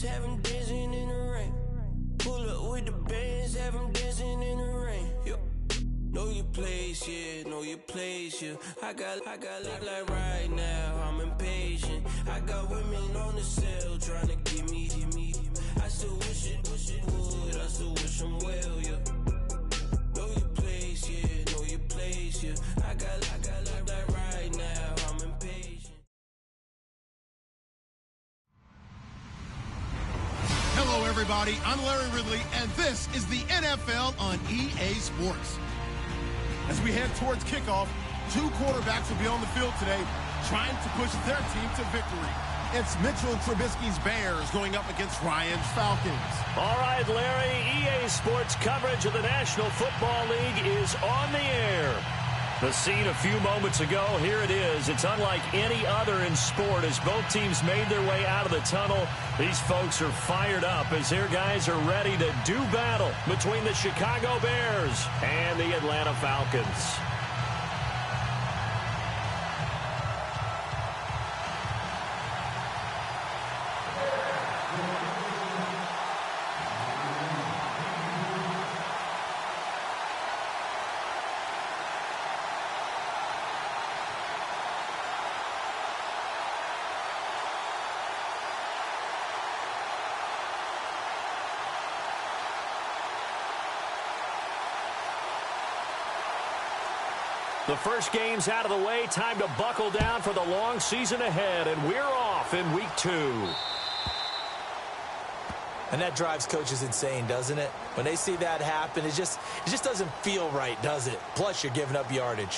bands, have them dancing in the rain. Pull up with the bands, have them dancing in the rain. Yo. Know your place, yeah, know your place, yeah. I got look like right now, I'm impatient. I got women on the cell trying to get me. I still wish it would, I still wish them well, yeah. Know your place, yeah, know your place, yeah. I got look like right now, I'm impatient. Hello, everybody. I'm Larry Ridley, and this is the NFL on EA Sports. As we head towards kickoff, two quarterbacks will be on the field today trying to push their team to victory. It's Mitchell Trubisky's Bears going up against Ryan's Falcons. All right, Larry, EA Sports coverage of the National Football League is on the air. The scene a few moments ago, here it is. It's unlike any other in sport as both teams made their way out of the tunnel. These folks are fired up as their guys are ready to do battle between the Chicago Bears and the Atlanta Falcons. The first game's out of the way. Time to buckle down for the long season ahead, and we're off in week 2. And that drives coaches insane, doesn't it? When they see that happen, it just doesn't feel right, does it? Plus, you're giving up yardage.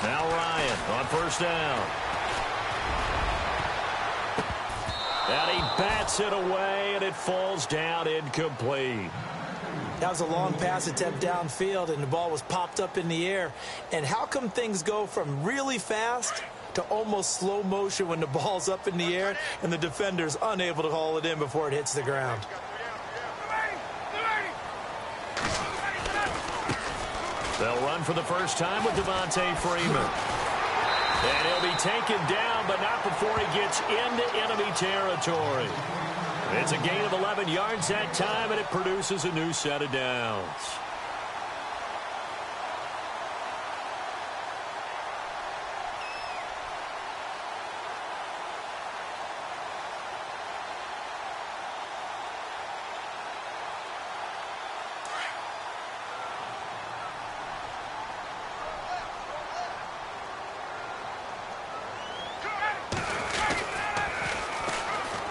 Now Ryan on first down. And he bats it away, and it falls down incomplete. That was a long pass attempt downfield, and the ball was popped up in the air. And how come things go from really fast to almost slow motion when the ball's up in the air and the defender's unable to haul it in before it hits the ground? They'll run for the first time with Devontae Freeman. And he'll be taken down, but not before he gets into enemy territory. It's a gain of 11 yards that time, and it produces a new set of downs.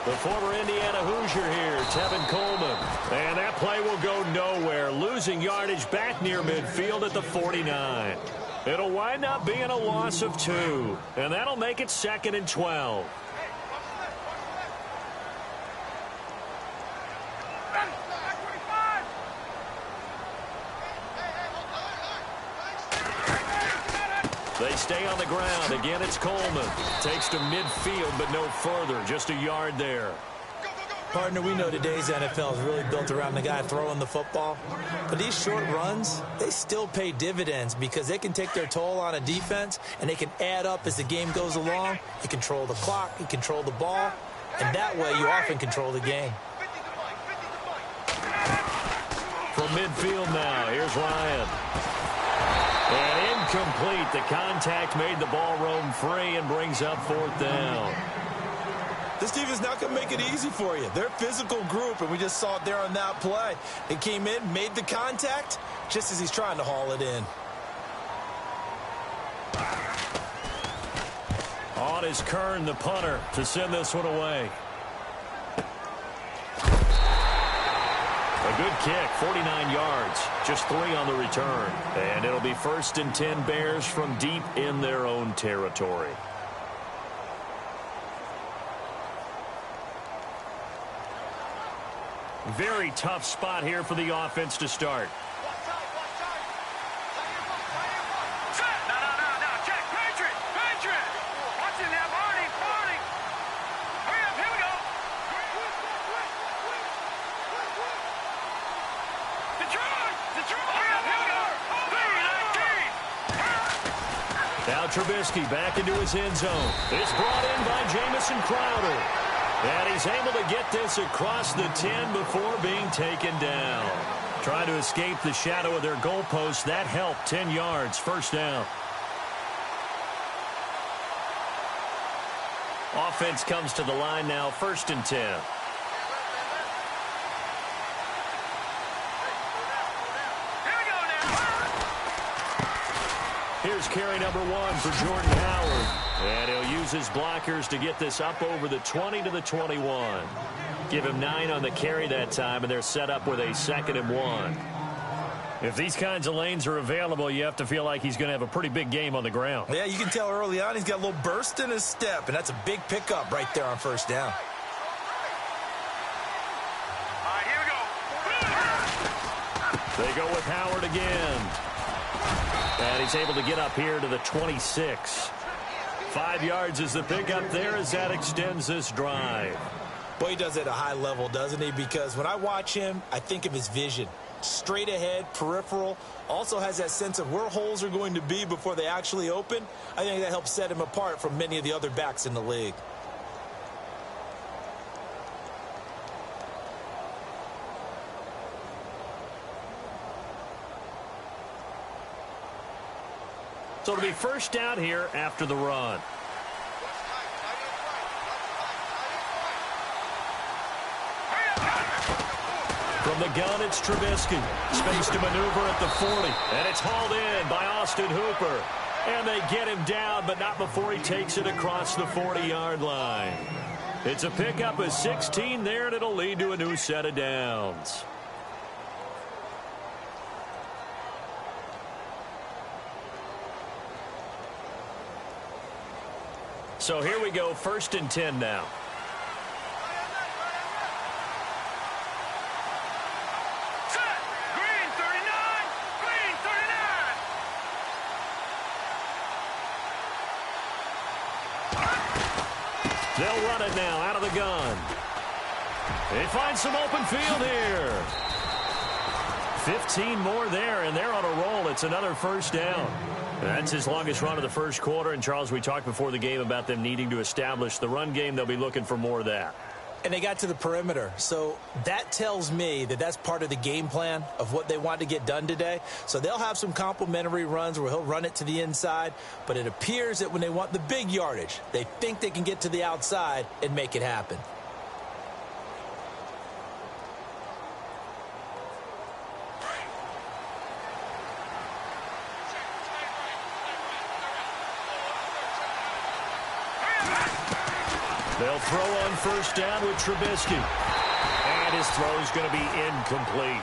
The former Indiana Hoosier here, Tevin Coleman. And that play will go nowhere, losing yardage back near midfield at the 49. It'll wind up being a loss of 2, and that'll make it 2nd and 12. They stay on the ground. Again, it's Coleman. Takes to midfield, but no further. Just a yard there. Partner, we know today's NFL is really built around the guy throwing the football. But these short runs, they still pay dividends because they can take their toll on a defense, and they can add up as the game goes along. You control the clock, you control the ball, and that way you often control the game. From midfield now, here's Ryan. And incomplete. The contact made the ball roam free and brings up 4th down. This team is not going to make it easy for you. They're a physical group, and we just saw it there on that play. They came in, made the contact, just as he's trying to haul it in. On is Kern, the punter, to send this one away. A good kick, 49 yards, just 3 on the return. And it'll be 1st and 10 Bears from deep in their own territory. Very tough spot here for the offense to start. Now Trubisky back into his end zone. It's brought in by Jamison Crowder. And he's able to get this across the 10 before being taken down. Trying to escape the shadow of their goalpost. That helped. 10 yards, first down. Offense comes to the line now, 1st and 10. Here's carry number 1 for Jordan Howard. And he'll use his blockers to get this up over the 20 to the 21. Give him 9 on the carry that time, and they're set up with a 2nd and 1. If these kinds of lanes are available, you have to feel like he's going to have a pretty big game on the ground. Yeah, you can tell early on he's got a little burst in his step, and that's a big pickup right there on 1st down. All right, here we go. They go with Howard again. And he's able to get up here to the 26. 5 yards is the pickup there as that extends this drive. Boy, he does it at a high level, doesn't he? Because when I watch him, I think of his vision. Straight ahead, peripheral. Also has that sense of where holes are going to be before they actually open. I think that helps set him apart from many of the other backs in the league. So it'll be first down here after the run. From the gun, it's Trubisky. Space to maneuver at the 40. And it's hauled in by Austin Hooper. And they get him down, but not before he takes it across the 40-yard line. It's a pickup of 16 there, and it'll lead to a new set of downs. So here we go, 1st and 10 now. Set. Green 39. Green 39. They'll run it now out of the gun. They find some open field here. 15 more there, and they're on a roll. It's another 1st down. That's his longest run of the 1st quarter. And, Charles, we talked before the game about them needing to establish the run game. They'll be looking for more of that. And they got to the perimeter. So that tells me that that's part of the game plan of what they want to get done today. So they'll have some complementary runs where he'll run it to the inside. But it appears that when they want the big yardage, they think they can get to the outside and make it happen. They'll throw on 1st down with Trubisky. And his throw is going to be incomplete.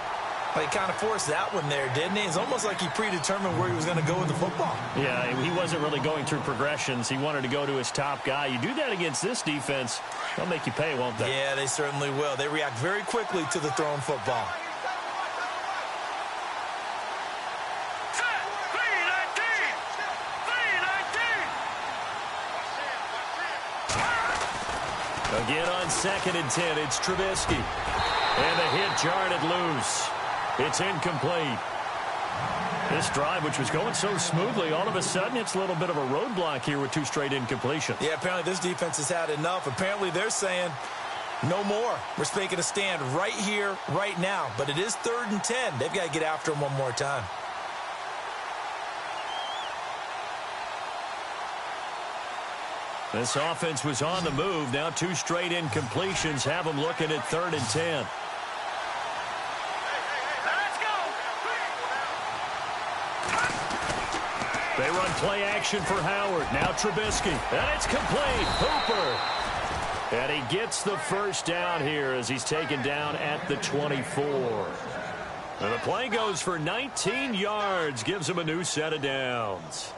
Well, he kind of forced that one there, didn't he? It's almost like he predetermined where he was going to go with the football. Yeah, he wasn't really going through progressions. He wanted to go to his top guy. You do that against this defense, they'll make you pay, won't they? Yeah, they certainly will. They react very quickly to the thrown football. Again on 2nd and 10, it's Trubisky. And the hit jarred it loose. It's incomplete. This drive, which was going so smoothly, all of a sudden it's a little bit of a roadblock here with 2 straight incompletions. Yeah, apparently this defense has had enough. Apparently they're saying no more. We're making a stand right here, right now. But it is 3rd and 10. They've got to get after him one more time. This offense was on the move. Now 2 straight incompletions have them looking at 3rd and 10. Let's go. They run play action for Howard. Now Trubisky. And it's complete. Hooper. And he gets the 1st down here as he's taken down at the 24. And the play goes for 19 yards. Gives him a new set of downs.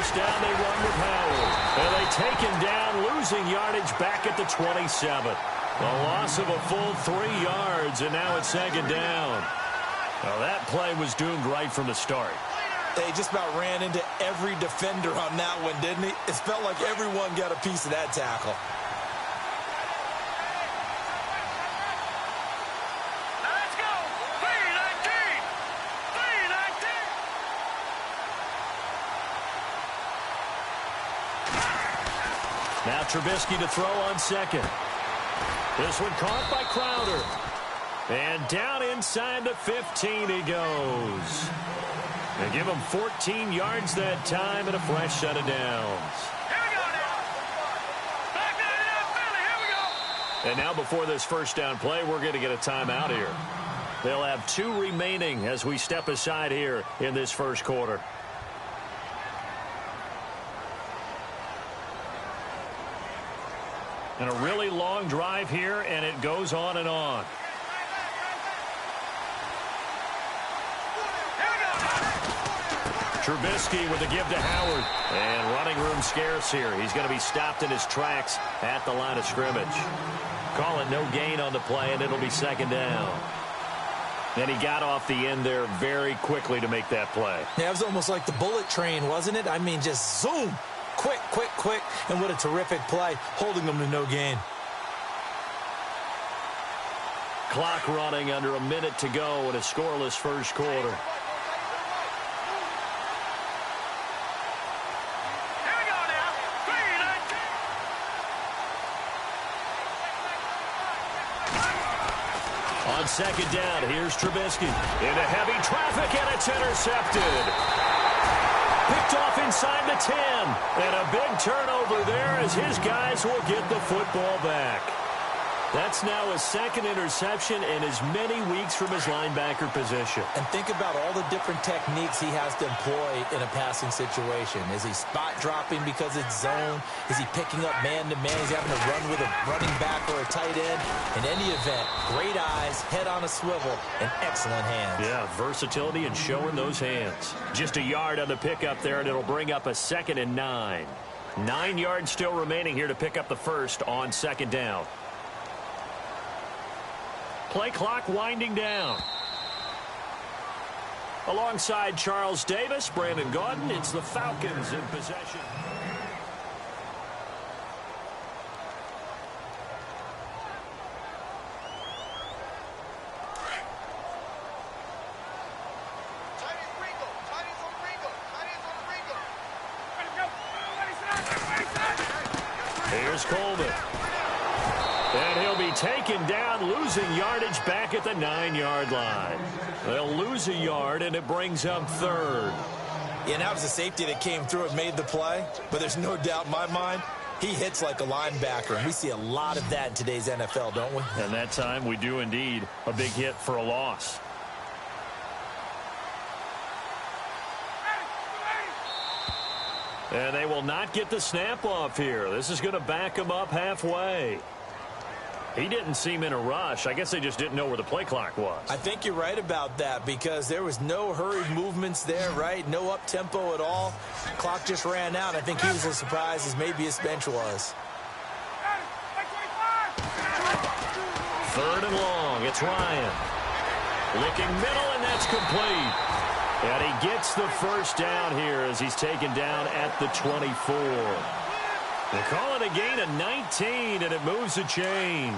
first down, they run with Howard. And they take him down, losing yardage back at the 27. A loss of a full 3 yards, and now it's second down. Well, that play was doomed right from the start. They just about ran into every defender on that one, didn't he? It felt like everyone got a piece of that tackle. Let's go. 3-19. 3-19. Now Trubisky to throw on second. This one caught by Crowder. And down inside the 15 he goes. They give him 14 yards that time and a fresh set of downs. Here we go now. Back to the Philly. Here we go. And now before this first down play, we're going to get a timeout here. They'll have 2 remaining as we step aside here in this first quarter. And a really long drive here, and it goes on and on. Trubisky with a give to Howard. And running room scarce here. He's going to be stopped in his tracks at the line of scrimmage. Call it no gain on the play, and it'll be second down. And he got off the end there very quickly to make that play. Yeah, it was almost like the bullet train, wasn't it? I mean, just zoom. Quick, quick, quick. And what a terrific play, holding them to no gain. Clock running under a minute to go in a scoreless first quarter. On second down, here's Trubisky. Into heavy traffic, and it's intercepted. Picked off inside the 10. And a big turnover there as his guys will get the football back. That's now his second interception in as many weeks from his linebacker position. And think about all the different techniques he has to employ in a passing situation. Is he spot dropping because it's zone? Is he picking up man-to-man? He's having to run with a running back or a tight end. In any event, great eyes, head on a swivel, and excellent hands. Yeah, versatility and showing those hands. Just a yard on the pickup there, and it'll bring up a 2nd and 9. 9 yards still remaining here to pick up the first on second down. Play clock winding down. Alongside Charles Davis, Brandon Gaudin, it's the Falcons in possession. Here's Coleman. And he'll be taken down, losing yardage back at the 9-yard line. They'll lose a yard, and it brings up third. Yeah, that was the safety that came through and made the play. But there's no doubt in my mind, he hits like a linebacker. And we see a lot of that in today's NFL, don't we? And that time we do indeed. A big hit for a loss. And they will not get the snap off here. This is going to back him up halfway. He didn't seem in a rush. I guess they just didn't know where the play clock was. I think you're right about that because there was no hurried movements there, right? No up-tempo at all. Clock just ran out. I think he was as surprised as maybe his bench was. 3rd and long. It's Ryan. Looking middle, and that's complete. And he gets the first down here as he's taken down at the 24. They call it a gain of 19, and it moves the chains.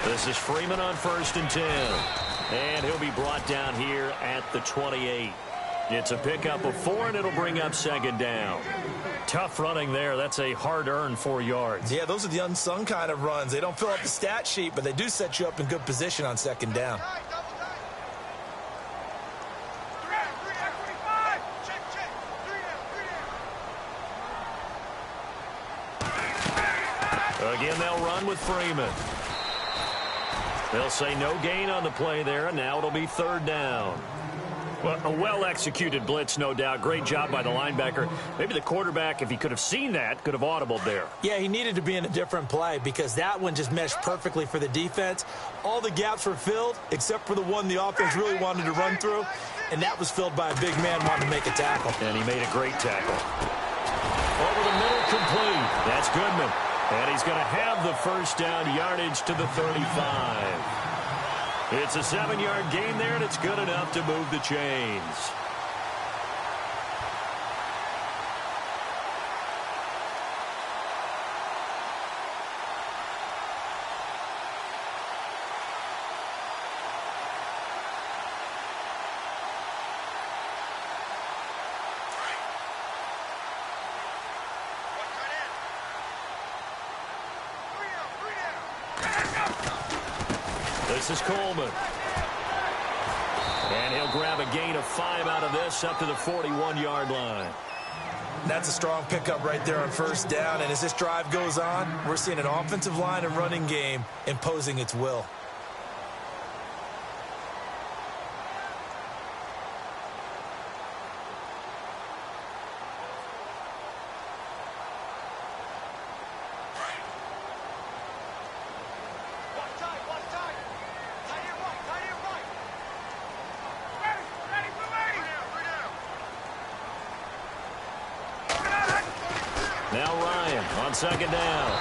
This is Freeman on 1st and 10. And he'll be brought down here at the 28. It's a pickup of 4, and it'll bring up second down. Tough running there. That's a hard-earned 4 yards. Yeah, those are the unsung kind of runs. They don't fill up the stat sheet, but they do set you up in good position on second down. Again, they'll run with Freeman. They'll say no gain on the play there, and now it'll be 3rd down. Well, a well-executed blitz, no doubt. Great job by the linebacker. Maybe the quarterback, if he could have seen that, could have audibled there. Yeah, he needed to be in a different play because that one just meshed perfectly for the defense. All the gaps were filled except for the one the offense really wanted to run through, and that was filled by a big man wanting to make a tackle. And he made a great tackle. Over the middle, complete. That's Goodman. And he's going to have the first down yardage to the 35. It's a 7-yard gain there, and it's good enough to move the chains. This is Coleman. And he'll grab a gain of 5 out of this up to the 41-yard line. That's a strong pickup right there on first down. And as this drive goes on, we're seeing an offensive line and running game imposing its will. Now Ryan on second down.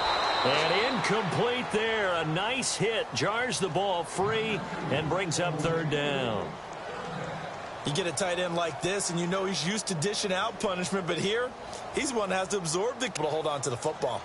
And incomplete there. A nice hit. Jars the ball free and brings up third down. You get a tight end like this, and you know he's used to dishing out punishment. But here, he's one that has to absorb the to hold on to the football.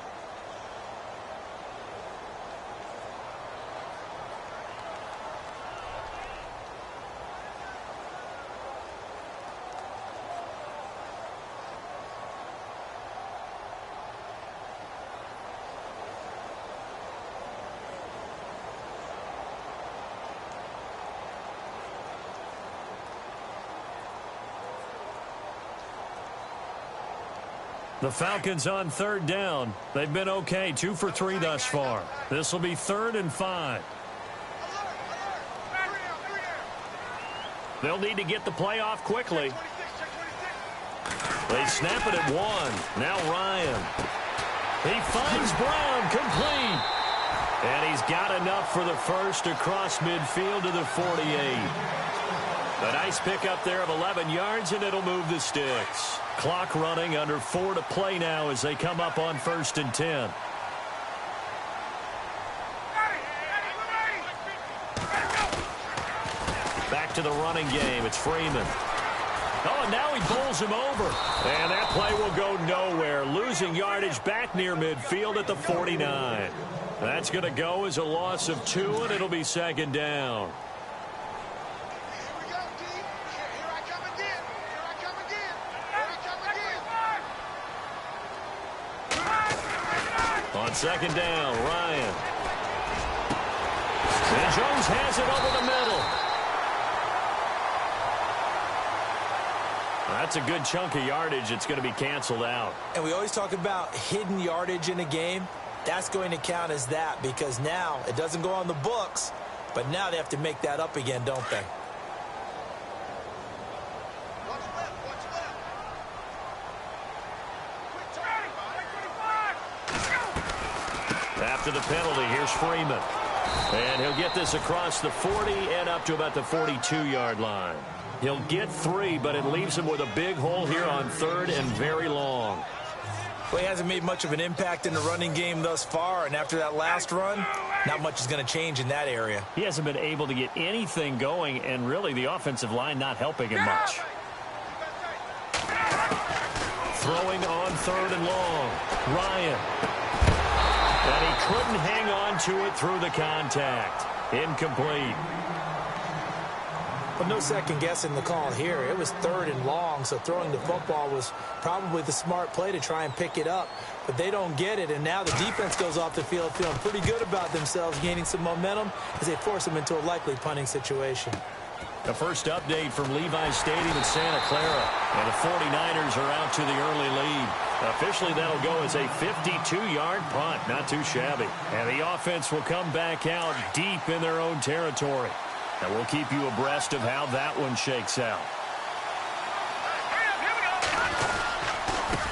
The Falcons on third down. They've been okay, 2 for 3 thus far. This will be 3rd and 5. They'll need to get the play off quickly. They snap it at 1. Now Ryan. He finds Brown, complete. And he's got enough for the first across midfield to the 48. A nice pickup there of 11 yards, and it'll move the sticks. Clock running, under 4 to play now as they come up on 1st and 10. Back to the running game. It's Freeman. Oh, and now he bowls him over. And that play will go nowhere. Losing yardage back near midfield at the 49. That's going to go as a loss of 2, and it'll be 2nd down. On 2nd down, Ryan. And Jones has it over the middle. That's a good chunk of yardage. It's going to be canceled out. And we always talk about hidden yardage in a game. That's going to count as that because now it doesn't go on the books, but now they have to make that up again, don't they? After the penalty, here's Freeman. And he'll get this across the 40 and up to about the 42-yard line. He'll get 3, but it leaves him with a big hole here on 3rd and very long. Well, he hasn't made much of an impact in the running game thus far, and after that last run, not much is going to change in that area. He hasn't been able to get anything going, and really the offensive line not helping him much. Throwing on 3rd and long. Ryan. And he couldn't hang on to it through the contact. Incomplete. But no second guessing the call here. It was 3rd and long, so throwing the football was probably the smart play to try and pick it up. But they don't get it, and now the defense goes off the field feeling pretty good about themselves, gaining some momentum as they force them into a likely punting situation. The first update from Levi's Stadium in Santa Clara. And the 49ers are out to the early lead. Officially, that'll go as a 52-yard punt. Not too shabby. And the offense will come back out deep in their own territory. And we'll keep you abreast of how that one shakes out.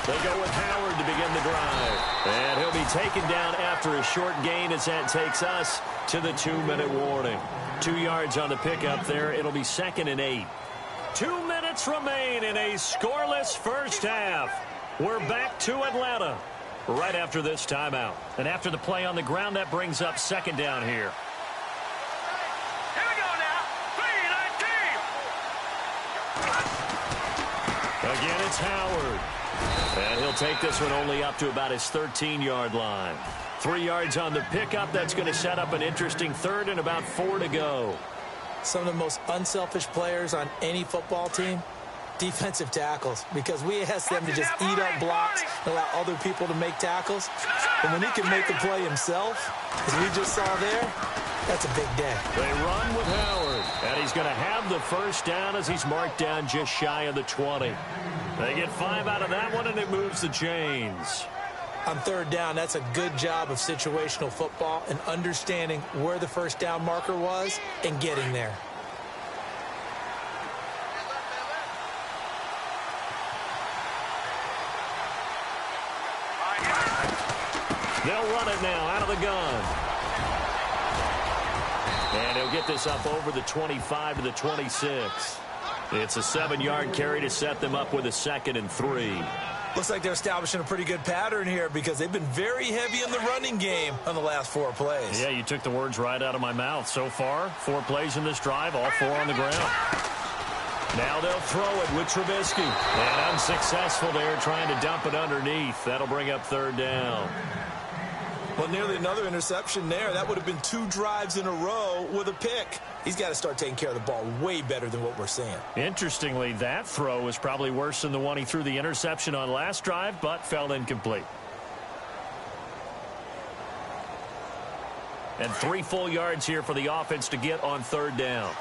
They go with Howard to begin the drive. And he'll be taken down after a short gain as that takes us to the 2-minute warning. 2 yards on the pickup there. It'll be 2nd and 8. 2 minutes remain in a scoreless first half. We're back to Atlanta right after this timeout. And after the play on the ground, that brings up 2nd down here. Here we go now. 3-19. Again, it's Howard. And he'll take this one only up to about his 13-yard line. 3 yards on the pickup. That's going to set up an interesting 3rd and about 4 to go. Some of the most unselfish players on any football team, defensive tackles, because we ask them to just eat up blocks and allow other people to make tackles. And when he can make a play himself, as we just saw there, that's a big day. They run with Howard, and he's going to have the first down as he's marked down just shy of the 20. They get 5 out of that one, and it moves the chains. On 3rd down, that's a good job of situational football and understanding where the first down marker was and getting there. They'll run it now out of the gun. And he'll get this up over the 25 to the 26. It's a 7-yard carry to set them up with a 2nd and 3. Looks like they're establishing a pretty good pattern here because they've been very heavy in the running game on the last 4 plays. Yeah, you took the words right out of my mouth. So far, 4 plays in this drive, all 4 on the ground. Now they'll throw it with Trubisky. And unsuccessful there trying to dump it underneath. That'll bring up 3rd down. Well, nearly another interception there. That would have been 2 drives in a row with a pick. He's got to start taking care of the ball way better than what we're seeing. Interestingly, that throw was probably worse than the one he threw the interception on last drive, but fell incomplete. And 3 full yards here for the offense to get on 3rd down.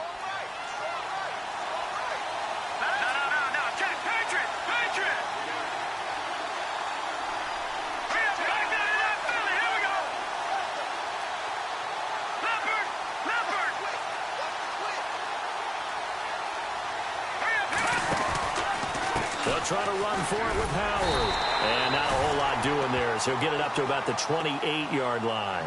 Try to run for it with Howard. And not a whole lot doing there as he'll get it up to about the 28-yard line.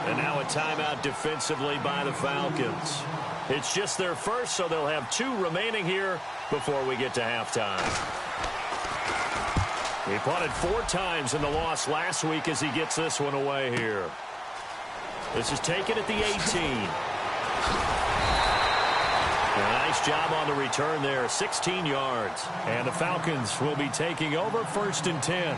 And now a timeout defensively by the Falcons. It's just their first, so they'll have 2 remaining here before we get to halftime. He punted 4 times in the loss last week as he gets this one away here. This is taken at the 18. Nice job on the return there, 16 yards. And the Falcons will be taking over 1st and 10.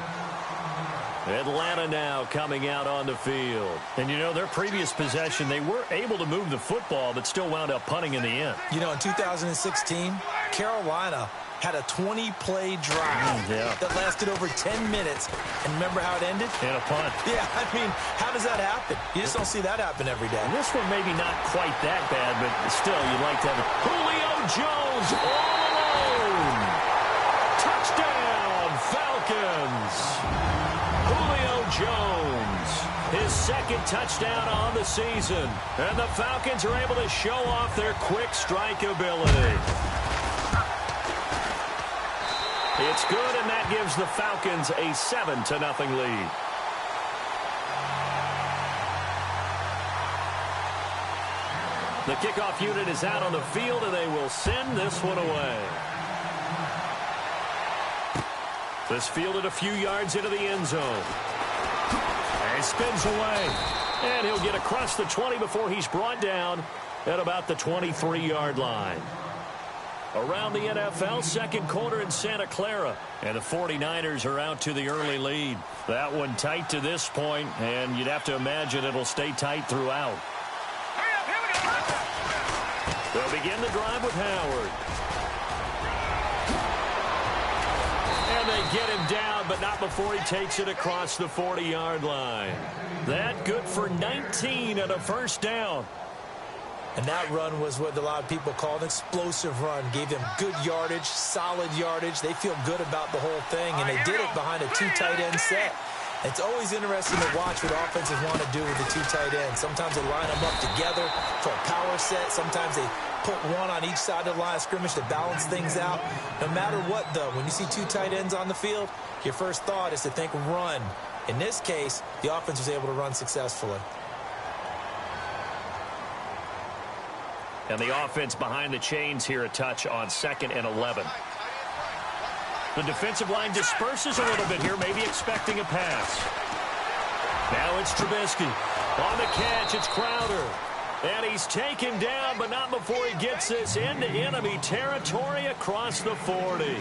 Atlanta now coming out on the field. And, you know, their previous possession, they were able to move the football, but still wound up punting in the end. You know, in 2016, Carolina had a 20-play drive that lasted over 10 minutes. And remember how it ended? In a punt. Yeah, I mean, how does that happen? You just don't see that happen every day. And this one maybe not quite that bad, but still, you'd like to have it. Julio Jones all alone. Touchdown, Falcons. Julio Jones, his 2nd touchdown on the season. And the Falcons are able to show off their quick strike ability. It's good, and that gives the Falcons a 7-0 lead. The kickoff unit is out on the field, and they will send this one away. This fielded a few yards into the end zone. And he spins away. And he'll get across the 20 before he's brought down at about the 23-yard line. Around the NFL, 2nd quarter in Santa Clara. And the 49ers are out to the early lead. That one tight to this point, and you'd have to imagine it'll stay tight throughout. They'll begin the drive with Howard. And they get him down, but not before he takes it across the 40-yard line. That good for 19 and a 1st down. And that run was what a lot of people call an explosive run. Gave them good yardage, solid yardage. They feel good about the whole thing, and they did it behind a 2 tight end set. It's always interesting to watch what offenses want to do with the 2 tight ends. Sometimes they line them up together for a power set. Sometimes they put one on each side of the line of scrimmage to balance things out. No matter what, though, when you see two tight ends on the field, your first thought is to think run. In this case, the offense was able to run successfully. And the offense behind the chains here a touch on 2nd and 11. The defensive line disperses a little bit here, maybe expecting a pass. Now it's Trubisky. On the catch, it's Crowder. And he's taken down, but not before he gets this into enemy territory across the 40.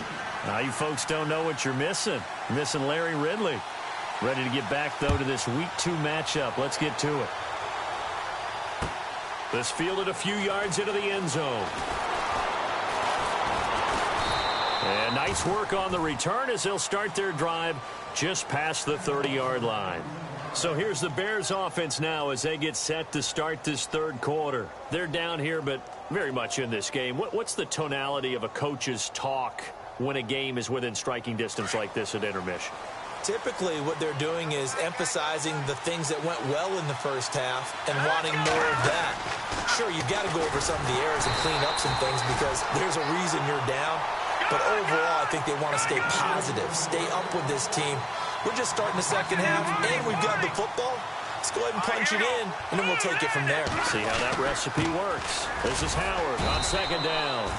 Now you folks don't know what you're missing. You're missing Larry Ridley. Ready to get back, though, to this Week 2 matchup. Let's get to it. This fielded a few yards into the end zone. And nice work on the return as they'll start their drive just past the 30-yard line. So here's the Bears offense now as they get set to start this third quarter. They're down here, but very much in this game. What's the tonality of a coach's talk when a game is within striking distance like this at intermission? Typically, what they're doing is emphasizing the things that went well in the first half and wanting more of that. Sure, you've got to go over some of the errors and clean up some things because there's a reason you're down. But overall, I think they want to stay positive, stay up with this team. We're just starting the second half, and we've got the football. Let's go ahead and punch it in, and then we'll take it from there. See how that recipe works. This is Howard on 2nd down.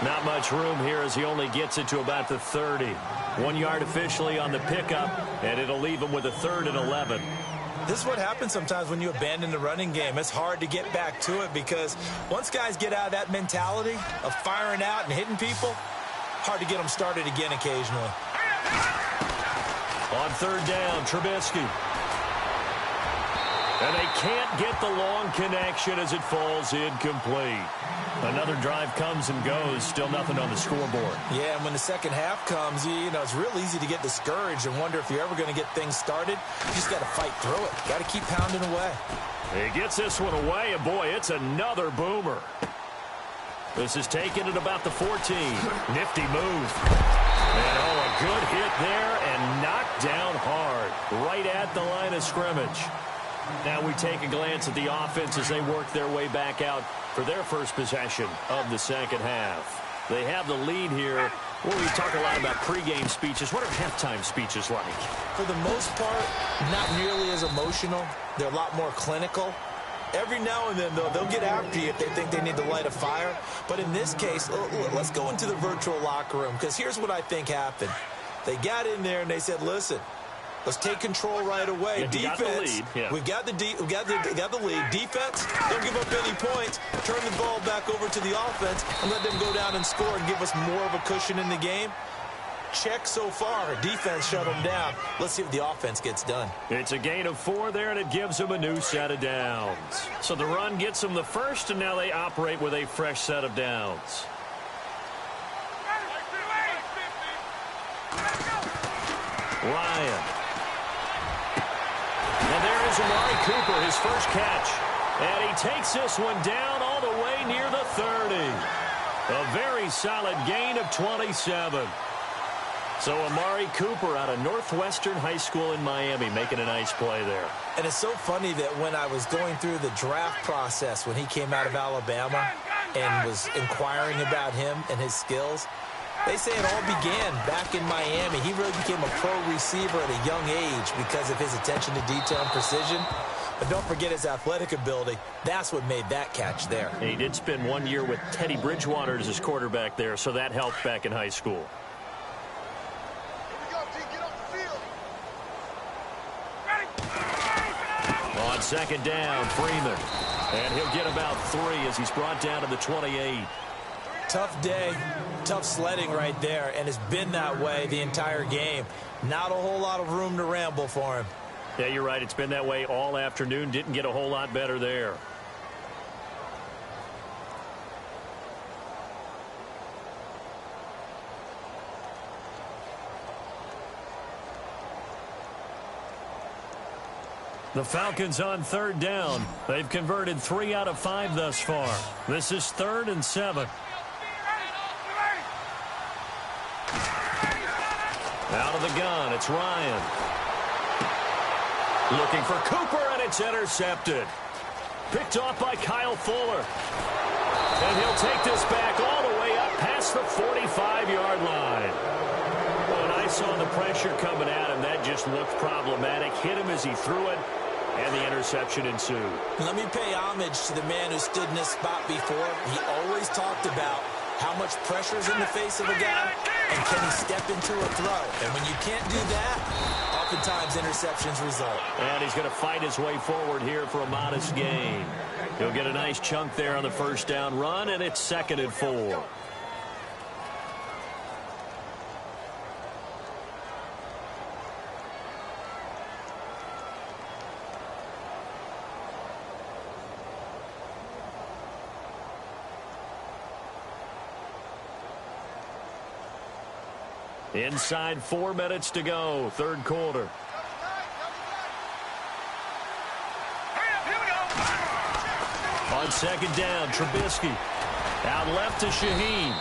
Not much room here as he only gets it to about the 30. 1 yard officially on the pickup, and it'll leave him with a 3rd and 11. This is what happens sometimes when you abandon the running game. It's hard to get back to it because once guys get out of that mentality of firing out and hitting people, hard to get them started again occasionally. On 3rd down, Trubisky. And they can't get the long connection as it falls incomplete. Another drive comes and goes. Still nothing on the scoreboard. Yeah, and when the second half comes, you know, it's real easy to get discouraged and wonder if you're ever going to get things started. You just got to fight through it. Got to keep pounding away. He gets this one away, and boy, it's another boomer. This is taken at about the 14. Nifty move. And a good hit there and knocked down hard right at the line of scrimmage. Now we take a glance at the offense as they work their way back out for their first possession of the second half. They have the lead here. Well, we talk a lot about pregame speeches. What are halftime speeches like? For the most part, not nearly as emotional. They're a lot more clinical. Every now and then, though, they'll get after you if they think they need to light a fire. But in this case, let's go into the virtual locker room, because here's what I think happened. They got in there and they said, listen, let's take control right away. Yeah, Defense, we've got the lead. Defense, don't give up any points. Turn the ball back over to the offense and let them go down and score and give us more of a cushion in the game. Check so far. Defense shut them down. Let's see if the offense gets done. It's a gain of 4 there, and it gives them a new set of downs. So the run gets them the first, and now they operate with a fresh set of downs. Ryan. And there is Amari Cooper, his first catch. And he takes this one down all the way near the 30. A very solid gain of 27. So Amari Cooper out of Northwestern High School in Miami making a nice play there. And it's so funny that when I was going through the draft process when he came out of Alabama and was inquiring about him and his skills, they say it all began back in Miami. He really became a pro receiver at a young age because of his attention to detail and precision. But don't forget his athletic ability. That's what made that catch there. And he did spend 1 year with Teddy Bridgewater as his quarterback there, so that helped back in high school. On 2nd down, Freeman. And he'll get about 3 as he's brought down to the 28. Tough day, tough sledding right there, and it's been that way the entire game. Not a whole lot of room to ramble for him. Yeah, you're right. It's been that way all afternoon. Didn't get a whole lot better there. The Falcons on 3rd down. They've converted 3 out of 5 thus far. This is 3rd and 7. Out of the gun, it's Ryan. Looking for Cooper, and it's intercepted. Picked off by Kyle Fuller. And he'll take this back all the way up past the 45-yard line. When I saw the pressure coming at him, that just looked problematic. Hit him as he threw it, and the interception ensued. Let me pay homage to the man who stood in this spot before. He always talked about how much pressure is in the face of a guy, and can he step into a throw. And when you can't do that, oftentimes interceptions result. And he's going to fight his way forward here for a modest gain. He'll get a nice chunk there on the first down run, and it's 2nd and 4. Inside 4 minutes to go, third quarter. On second down, Trubisky. Out left to Shaheen.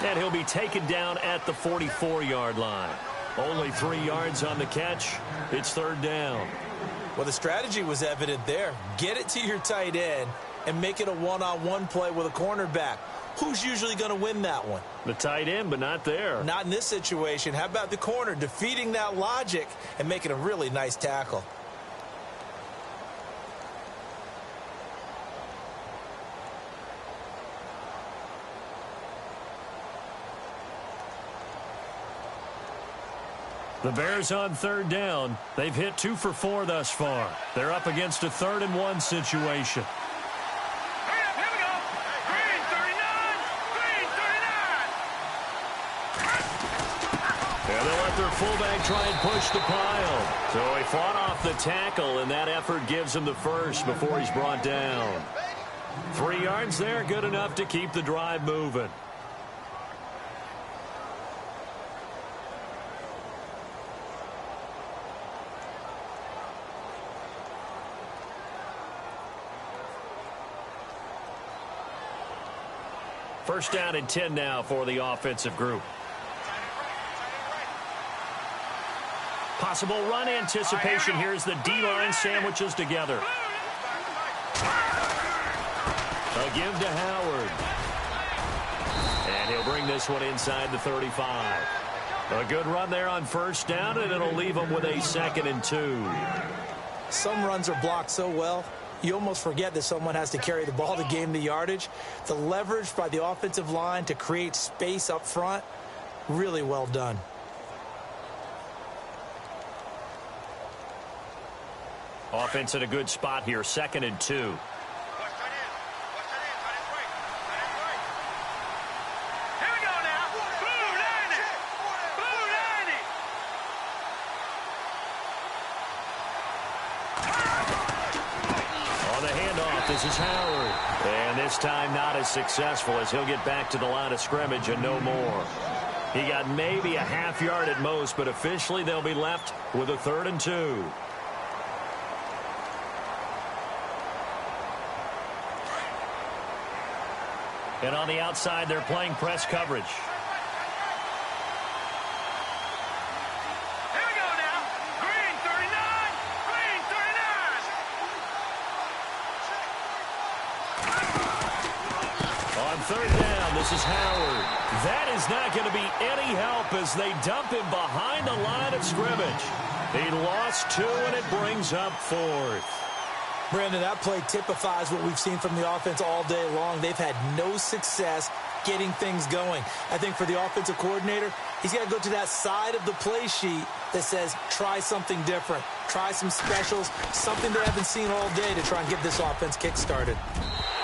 And he'll be taken down at the 44-yard line. Only 3 yards on the catch. It's third down. Well, the strategy was evident there. Get it to your tight end and make it a one-on-one play with a cornerback. Who's usually going to win that one? The tight end, but not there. Not in this situation. How about the corner defeating that logic and making a really nice tackle? The Bears on third down. They've hit 2 for 4 thus far. They're up against a 3rd and 1 situation. Their fullback try and push the pile. So he fought off the tackle, and that effort gives him the first before he's brought down. 3 yards there, good enough to keep the drive moving. First down and 10 now for the offensive group. Possible run anticipation. Here's the D-line sandwiches together. A give to Howard. And he'll bring this one inside the 35. A good run there on first down, and it'll leave him with a 2nd and 2. Some runs are blocked so well, you almost forget that someone has to carry the ball to gain the yardage. The leverage by the offensive line to create space up front, really well done. Offense in a good spot here, 2nd and 2. Here we go now. Blue 90. Blue 90. On the handoff, this is Howard. And this time not as successful as he'll get back to the line of scrimmage and no more. He got maybe a half yard at most, but officially they'll be left with a 3rd and 2. And on the outside, they're playing press coverage. Here we go now. Green 39. Green 39. On third down, this is Howard. That is not going to be any help as they dump him behind the line of scrimmage. He lost 2, and it brings up 4th. Brandon, that play typifies what we've seen from the offense all day long. They've had no success getting things going. I think for the offensive coordinator, he's got to go to that side of the play sheet that says try something different, try some specials, something they haven't seen all day to try and get this offense kick-started.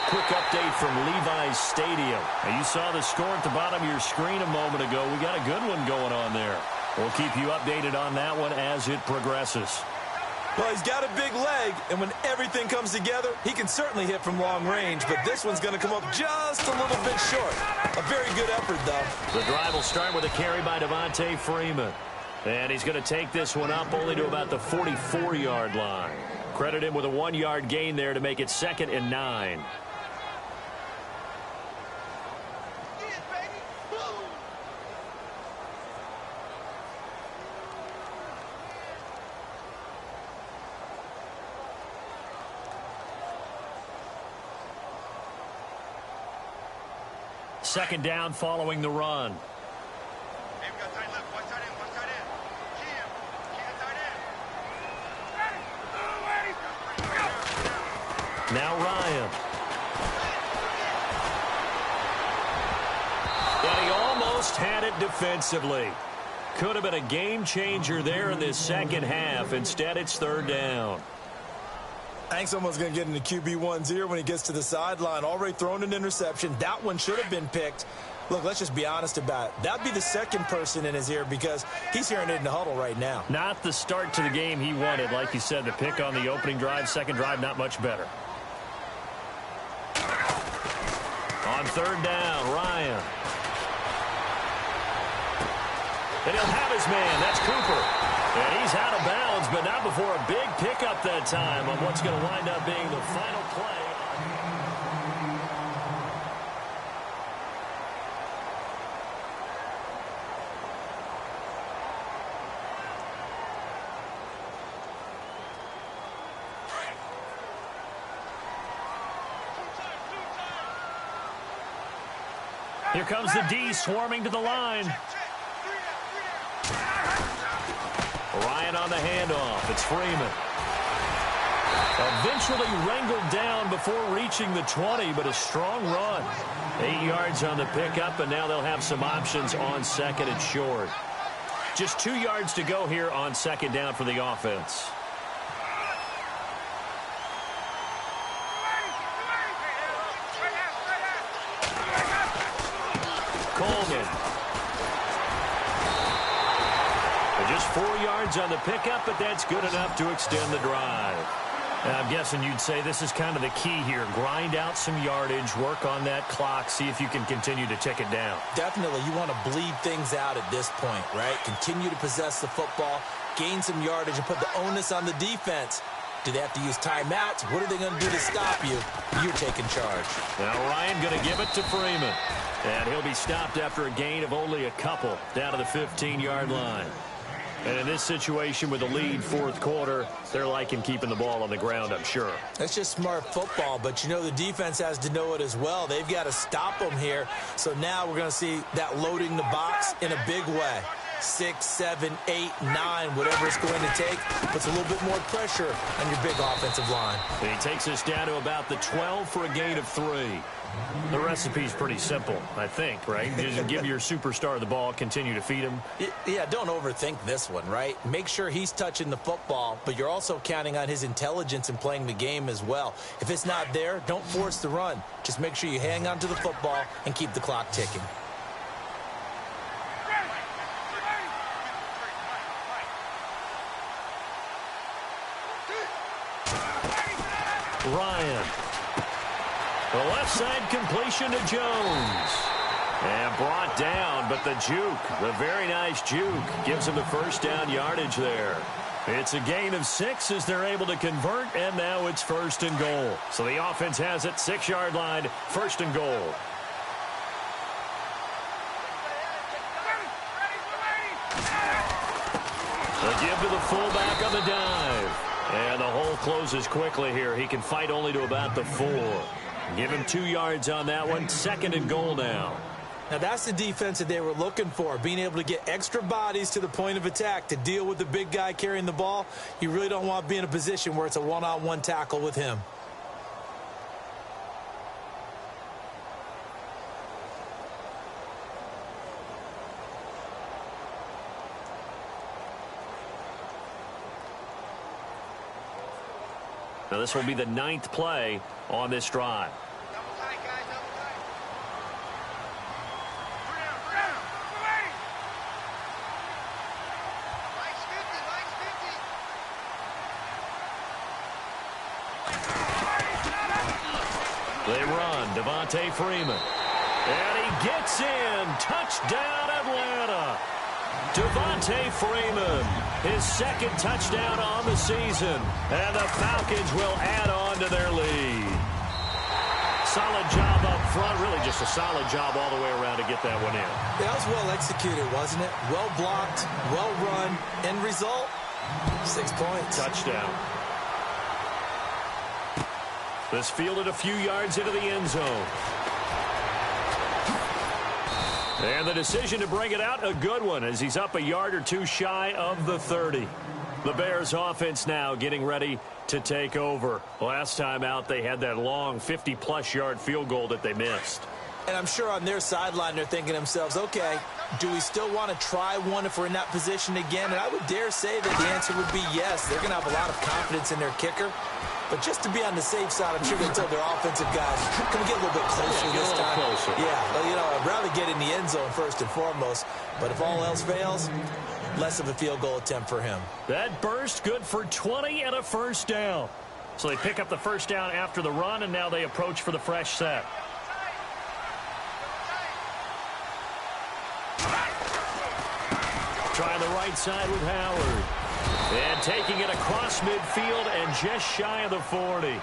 Quick update from Levi's Stadium. Now, you saw the score at the bottom of your screen a moment ago. We got a good one going on there. We'll keep you updated on that one as it progresses. Well, he's got a big leg, and when everything comes together, he can certainly hit from long range, but this one's going to come up just a little bit short. A very good effort, though. The drive will start with a carry by Devontae Freeman. And he's going to take this one up only to about the 44-yard line. Credit him with a 1-yard gain there to make it 2nd and 9. second down following the run. Now Ryan. And he almost had it defensively. Could have been a game changer there in this second half. Instead, it's third down. I think someone's going to get into QB1's ear when he gets to the sideline. Already thrown an interception. That one should have been picked. Look, let's just be honest about it. That'd be the second person in his ear because he's hearing it in the huddle right now. Not the start to the game he wanted. Like you said, the pick on the opening drive, second drive, not much better. On third down, Ryan. And he'll have his man. That's Cooper. And he's out of bounds, but not before a big pickup that time on what's going to wind up being the final play. Here comes the D swarming to the line. Ryan on the handoff. It's Freeman. Eventually wrangled down before reaching the 20, but a strong run. 8 yards on the pickup, and now they'll have some options on second and short. Just 2 yards to go here on second down for the offense. Coleman. Just 4 yards on the pickup, but that's good enough to extend the drive. And I'm guessing you'd say this is kind of the key here. Grind out some yardage, work on that clock, see if you can continue to tick it down. Definitely. You want to bleed things out at this point, right? Continue to possess the football, gain some yardage, and put the onus on the defense. Do they have to use timeouts? What are they going to do to stop you? You're taking charge. Now Ryan going to give it to Freeman. And he'll be stopped after a gain of only a couple down to the 15-yard line. And in this situation with the lead fourth quarter, they're liking keeping the ball on the ground, I'm sure. That's just smart football, but you know the defense has to know it as well. They've got to stop them here. So now we're going to see that loading the box in a big way. 6, 7, 8, 9, whatever it's going to take, puts a little bit more pressure on your big offensive line. And he takes us down to about the 12 for a gain of 3. The recipe's pretty simple, I think, right? Just give your superstar the ball, continue to feed him. Yeah, don't overthink this one, right? Make sure he's touching the football, but you're also counting on his intelligence in playing the game as well. If it's not there, don't force the run. Just make sure you hang on to the football and keep the clock ticking. Ryan. The left side completion to Jones. And brought down, but the juke, the very nice juke, gives him the first down yardage there. It's a gain of 6 as they're able to convert, and now it's first and goal. So the offense has it, 6-yard line, first and goal. The give to the fullback on the dive. And the hole closes quickly here. He can fight only to about the 4. Give him 2 yards on that one. Second and goal now. Now that's the defense that they were looking for, being able to get extra bodies to the point of attack to deal with the big guy carrying the ball. You really don't want to be in a position where it's a one-on-one tackle with him. Now this will be the 9th play on this drive. They run. Devontae Freeman. And he gets in. Touchdown, Atlanta. Devontae Freeman, his second touchdown on the season. And the Falcons will add on to their lead. Solid job up front. Really just a solid job all the way around to get that one in. That was well executed, wasn't it? Well blocked, well run. End result, 6 points. Touchdown. This fielded a few yards into the end zone. And the decision to bring it out, a good one, as he's up a yard or two shy of the 30. The Bears offense now getting ready to take over. Last time out, they had that long 50-plus yard field goal that they missed. And I'm sure on their sideline, they're thinking to themselves, okay, do we still want to try one if we're in that position again? And I would dare say that the answer would be yes. They're going to have a lot of confidence in their kicker. But just to be on the safe side, I'm sure they told their offensive guys, can we get a little bit closer this time? Closer. Yeah, well, you know, I'd rather get in the end zone first and foremost. But if all else fails, less of a field goal attempt for him. That burst good for 20 and a first down. So they pick up the first down after the run, and now they approach for the fresh set. Trying the right side with Howard. And taking it across midfield and just shy of the 40.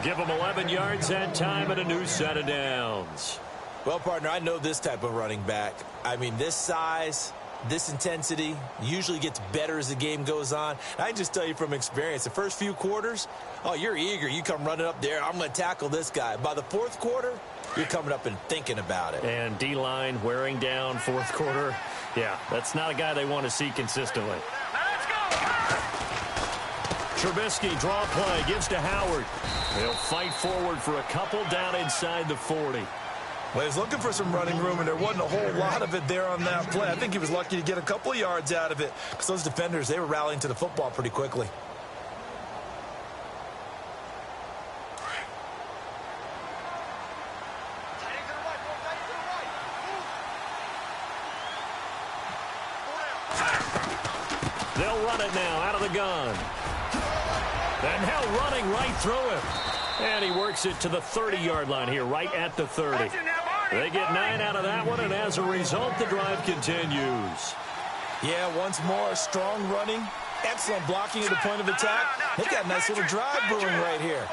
Give them 11 yards that time and a new set of downs. Well, partner, I know this type of running back. I mean, this size, this intensity usually gets better as the game goes on. I can just tell you from experience, the first few quarters, oh, you're eager. You come running up there, I'm going to tackle this guy. By the fourth quarter, you're coming up and thinking about it. And D-line wearing down fourth quarter. Yeah, that's not a guy they want to see consistently. Trubisky, draw play, gives to Howard. They'll fight forward for a couple down inside the 40. Well, he was looking for some running room, and there wasn't a whole lot of it there on that play. I think he was lucky to get a couple of yards out of it, because those defenders, they were rallying to the football pretty quickly. They'll run it now out of the gun. And now running right through him. And he works it to the 30-yard line here, right at the 30. They get 9 out of that one, and as a result, the drive continues. Yeah, once more, strong running, excellent blocking at the point of attack. They've got a nice little drive brewing right here.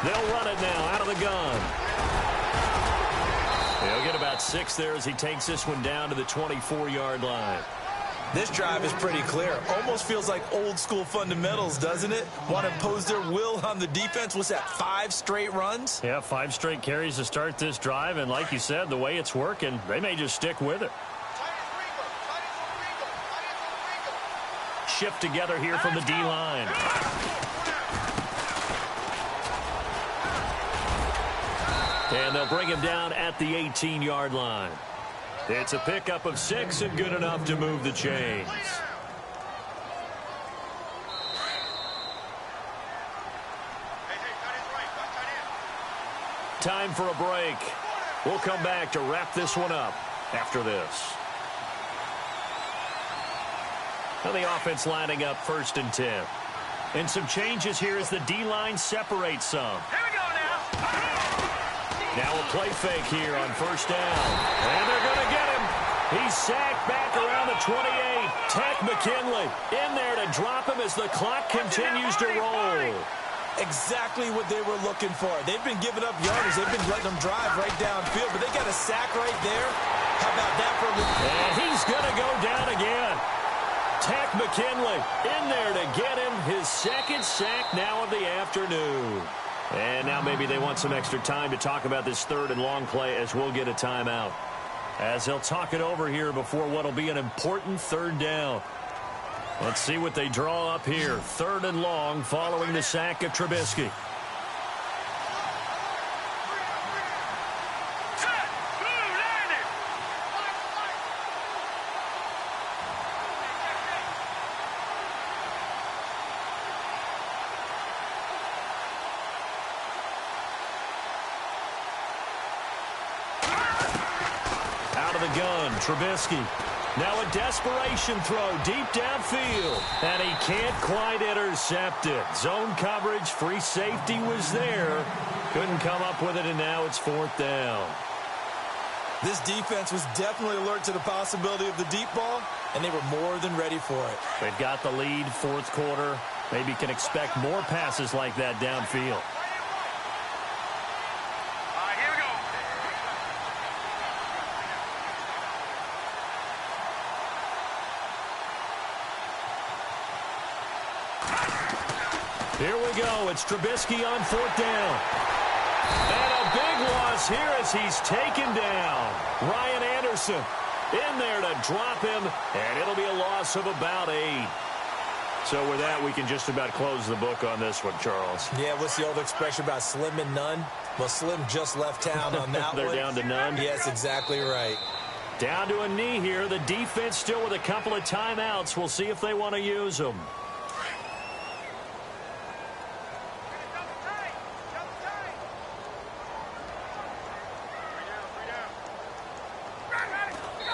They'll run it now out of the gun. He'll get about 6 there as he takes this one down to the 24-yard line. This drive is pretty clear. Almost feels like old-school fundamentals, doesn't it? Want to impose their will on the defense. What's that, 5 straight runs? Yeah, 5 straight carries to start this drive, and like you said, the way it's working, they may just stick with it. Shift together here from the D-line. And they'll bring him down at the 18-yard line. It's a pickup of 6 and good enough to move the chains. Time for a break. We'll come back to wrap this one up after this. Now the offense lining up 1st and 10. And some changes here as the D-line separates some. Here we go now. Now a play fake here on 1st down. And they're going to get him. He's sacked back around the 28. Tech McKinley in there to drop him as the clock continues to roll. Exactly what they were looking for. They've been giving up yardage. They've been letting them drive right downfield, but they got a sack right there. How about that for a look? And he's going to go down again. Tech McKinley in there to get him his 2nd sack now of the afternoon. And now maybe they want some extra time to talk about this 3rd and long play as we'll get a timeout. As they'll talk it over here before what will be an important 3rd down. Let's see what they draw up here. 3rd and long following the sack of Trubisky. Gun, Trubisky. Now a desperation throw deep downfield. And he can't quite intercept it. Zone coverage, free safety was there. Couldn't come up with it, and now it's 4th down. This defense was definitely alert to the possibility of the deep ball, and they were more than ready for it. They've got the lead, 4th quarter. Maybe can expect more passes like that downfield. Here we go. It's Trubisky on 4th down. And a big loss here as he's taken down. Ryan Anderson in there to drop him, and it'll be a loss of about 8. So with that, we can just about close the book on this one, Charles. Yeah, what's the old expression about slim and none? Well, Slim just left town on that They're one. down to none? Yes, exactly right. Down to a knee here. The defense still with a couple of timeouts. We'll see if they want to use them.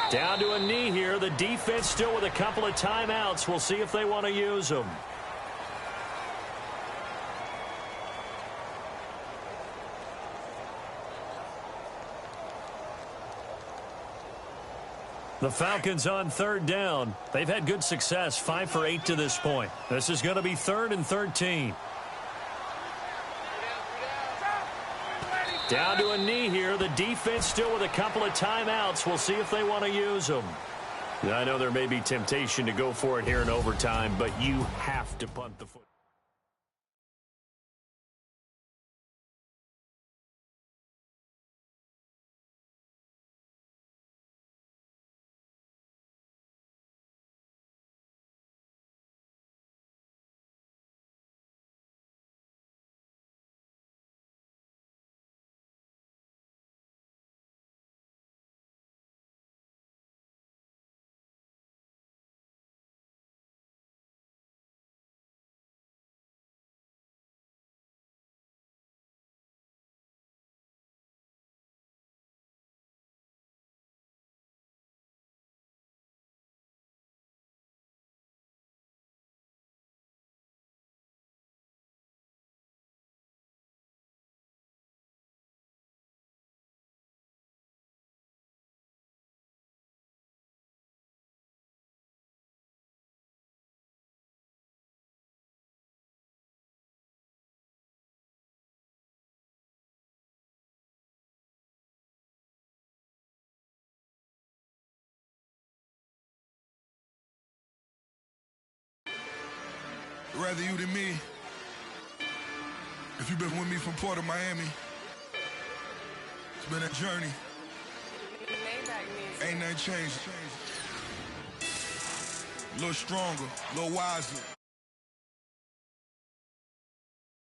Down to a knee here. The defense still with a couple of timeouts. We'll see if they want to use them. The Falcons on 3rd down. They've had good success, 5 for 8 to this point. This is going to be 3rd and 13. Down to a knee here. The defense still with a couple of timeouts. We'll see if they want to use them. I know there may be temptation to go for it here in overtime, but you have to punt the football. Rather you than me. If you've been with me from Port of Miami, it's been a journey. Ain't nothing changed. A little stronger, a little wiser.